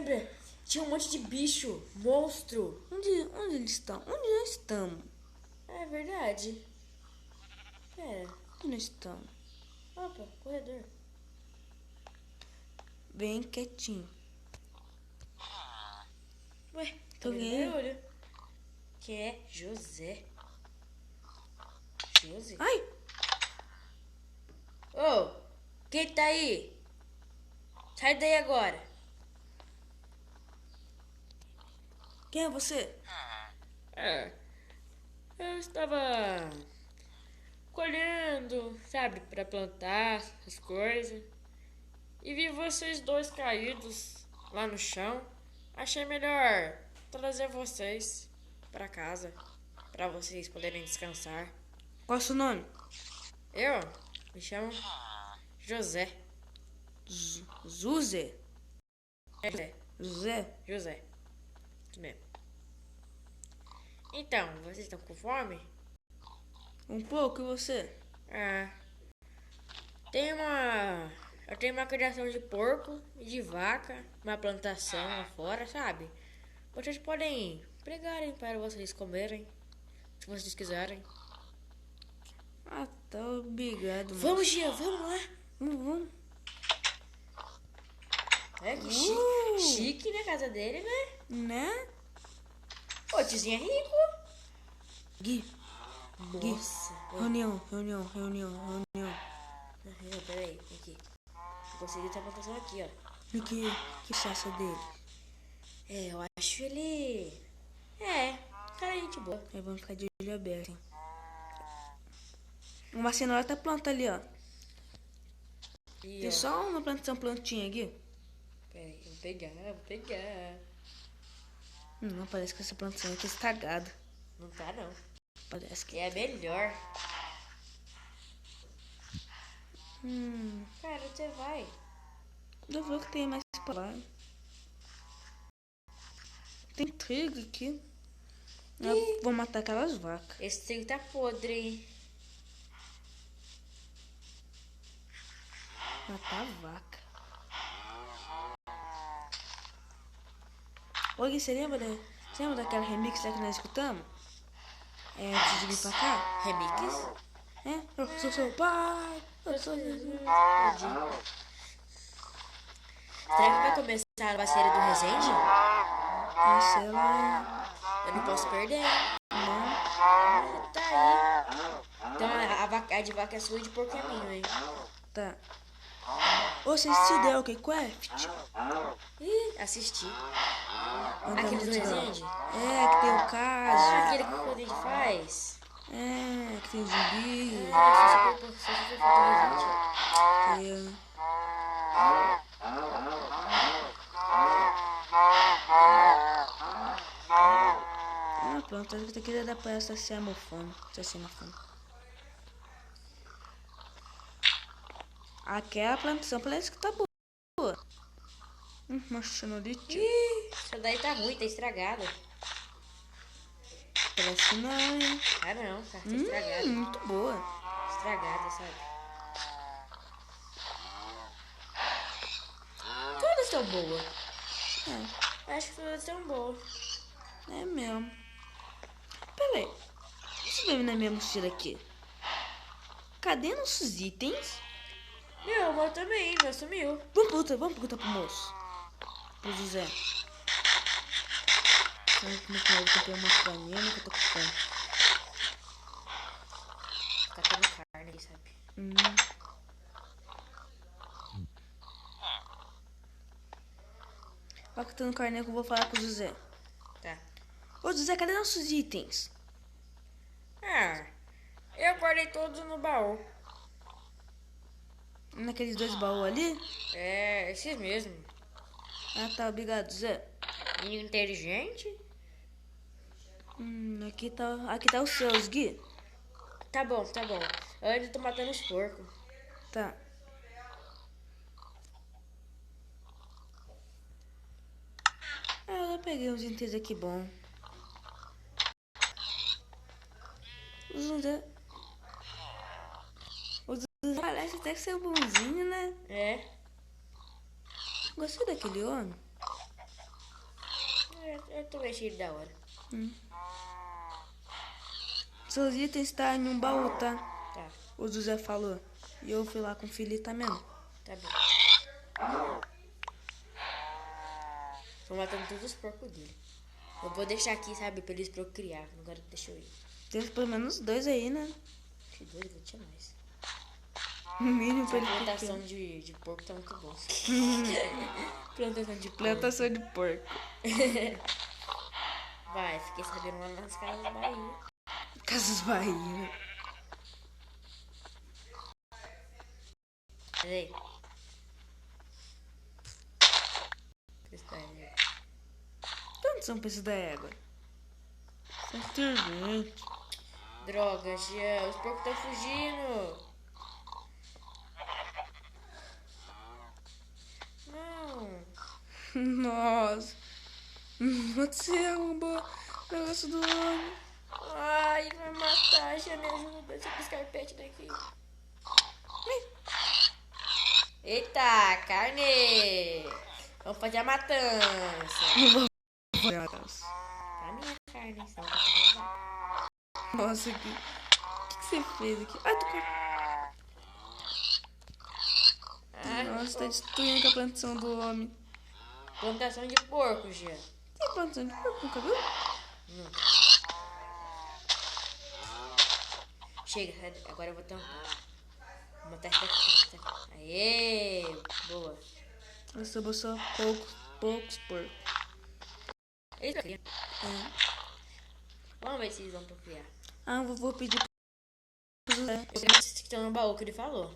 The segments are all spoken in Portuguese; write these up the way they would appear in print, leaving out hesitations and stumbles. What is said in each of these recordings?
lembra? Tinha um monte de bicho, monstro. Onde eles estão? Onde nós estamos? É verdade. Pera. Onde nós estamos? Opa, corredor. Bem quietinho. Ué, Tô tô vendo vendo. barulho. Que é José. José? Ai! Ô, quem tá aí? Sai daí agora. Quem é você? Eu estava colhendo, sabe, pra plantar as coisas. E vi vocês dois caídos lá no chão. Achei melhor trazer vocês pra casa, pra vocês poderem descansar. Qual é o seu nome? Eu me chamo José. Zuze? É, José? José. Isso mesmo. Então, vocês estão com fome? Um pouco, e você? Ah, eu tenho uma criação de porco e de vaca, uma plantação lá fora, sabe? Vocês podem pregarem para vocês comerem, se vocês quiserem. Ah, tá, obrigado, mano. Vamos, Gia, vamos lá. Vamos. É que chique na casa dele, né? Né? Ô, tiozinho é rico. Gui, Nossa. reunião. Peraí, aqui. Eu consegui ter a plantação aqui, ó. O que você acha dele? É, eu acho ele... cara, gente boa. Aí vamos ficar de olho aberto, hein? Uma cenoura tá planta ali, ó. E, Tem ó, só uma plantinha aqui. peraí, vou pegar. Não, parece que essa plantação aqui é estragada. Não tá, não. Parece que... É melhor. Hum, Cara, você vai. eu vou que tem mais pra lá. Tem trigo aqui. Eu vou matar aquelas vacas. Esse trigo tá podre, hein? Matar a vaca. Ô, Gui, você lembra daquela remix que nós escutamos? Antes de vir pra cá? Remix? Eu sou seu pai. Eu sou Jesus. Será que vai começar a série do Resende? Ah, sei lá. Eu não posso perder. Não, Tá aí. Então a de vaca é sua e de porco é minha, hein? tá. Ô, você assistiu The Walking Craft? Ih, assisti. Não tá Aquele do muito legal. Resende? Que tem o caso. Aquele que o Resende faz? Que tem o zumbi. Eu sou super fã do Resende. Que... Pronto, eu queria dar pra essa xenofone. Aquela plantação parece que tá boa. Uma xenolite. Ih, essa daí tá ruim, tá estragada. Parece não, hein? Ah não, cara, tá estragada. Muito boa. Estragada, sabe? Todas estão boas. Acho que todas estão boas. É mesmo. Peraí. Você vai na minha mochila aqui? Cadê nossos itens? Meu, meu também, meu sumiu. Vamos perguntar pro moço. Pro José. Como é que eu comprei uma franela que eu tô com fome. Tá tendo carne aí, sabe? Vai catando carne que eu vou falar com o José. Tá. Ô José, cadê nossos itens? Eu guardei todos no baú. Naqueles 2 baús ali? É, esses mesmo. Ah, tá, obrigado, José. Menino inteligente? Aqui tá os seus, Gui. Tá bom. Eu ainda tô matando os porcos. Tá. Eu peguei uns itens aqui bom. O José parece até que ser bonzinho, né? É. Gostei daquele homem. Eu tô vestido da hora. Seus itens estão em um baú, tá? Tá, O José falou. E eu fui lá conferir, tá mesmo? tá bom. Tô matando todos os porcos dele. Eu vou deixar aqui, sabe, pra eles procriar. Agora deixa eu ir. Tem pelo menos 2 aí, né? Que doido, vou tinha mais. No mínimo pra A ele plantação pequeno. de porco tá muito bom. Plantação de porco. Plantação de porco. Vai, fiquei sabendo lá nas casas da Bahia. Casas Bahia. Peraí. Cristal ali. Quantos são preços da égua? 120. Droga, Jean, os porcos estão fugindo. Não. Nossa. Você arrombou o negócio do homem. Ai, vai matar, Jean, me ajuda. Tira esse carpete daqui. Eita, carne. Vamos fazer a matança. Pra minha carne, senão eu vou te roubar. Nossa, o que você fez aqui? Ai, tô Ai, Nossa, tá destruindo com a plantação do homem. plantação de porco, Jean. Tem plantação de porco, nunca viu? Chega, agora eu vou tampar. Vou matar esse daqui. Aê, boa. Eu sobrou só poucos porcos. Eles procriam. Vamos ver se eles vão procriar. Ah, eu vou pedir pro José. Eu quero esses que estão no baú que ele falou.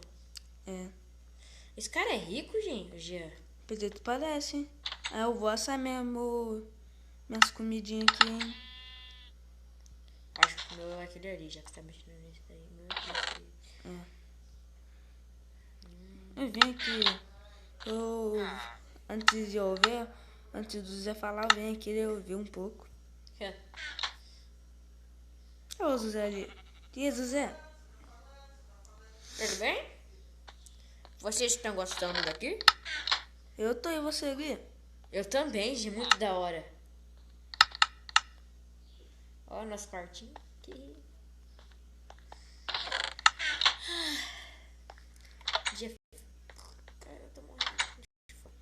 É, Esse cara é rico, gente, Jean. pelo que parece, hein? Ah, eu vou assar mesmo minhas comidinhas aqui, hein? Acho que o meu é aquele ali, já que tá mexendo nesse daí. Meu Deus. Eu vim aqui. Antes de eu ver, antes do José falar, eu venho aqui eu ouvir um pouco. Ô, José ali. E aí, José? Tudo bem? Vocês estão gostando daqui? Eu tô e você ali? Eu também, gente, muito da hora. Ó, nosso quartinho aqui. Jeff. Cara, eu tô morrendo de fome.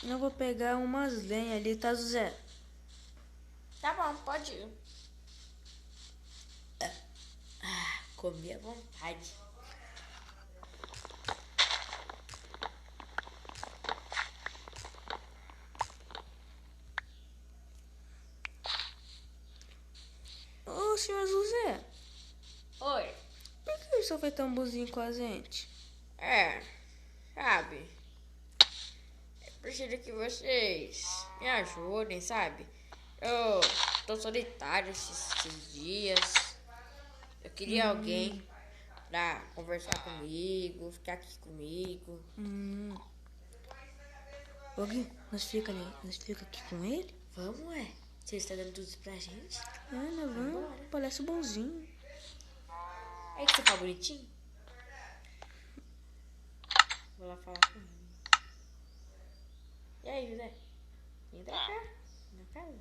Eu vou pegar umas lenhas ali, tá, José? Tá bom, pode ir. Comi à vontade. Ô, senhor José, Oi. por que o senhor foi tão bonzinho com a gente? Sabe? Eu preciso que vocês me ajudem, sabe? Eu tô solitário esses dias. Eu queria alguém pra conversar comigo, ficar aqui comigo. Ô, Gui, nós fica aqui com ele? Vamos, ué? Você está dando tudo isso pra gente? É, né, vamos. Parece bonzinho. É que você tá bonitinho? Vou lá falar com ele. E aí, José? Vem pra cá, na casa.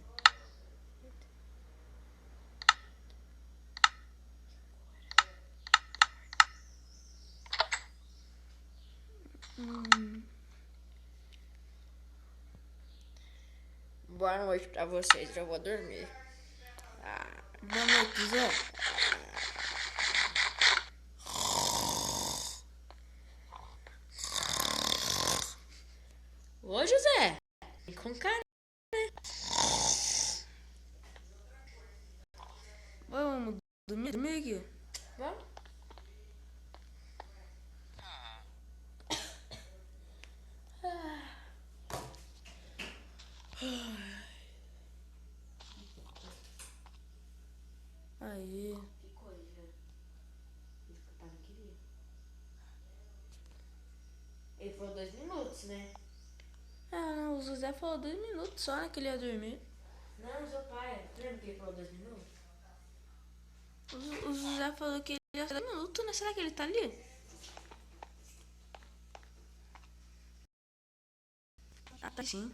Boa noite pra vocês, eu vou dormir. Boa noite, José. Ô, José, vem com cara. Vamos dormir aqui? Vamos? Aí. Que coisa. Isso que o pai não queria. Ele falou 2 minutos, né? Ah, não, o José falou 2 minutos só, né, que ele ia dormir. Não, seu pai. Lembra que ele falou 2 minutos? O José falou que ele ia 2 minutos, né? Será que ele tá ali? tá sim.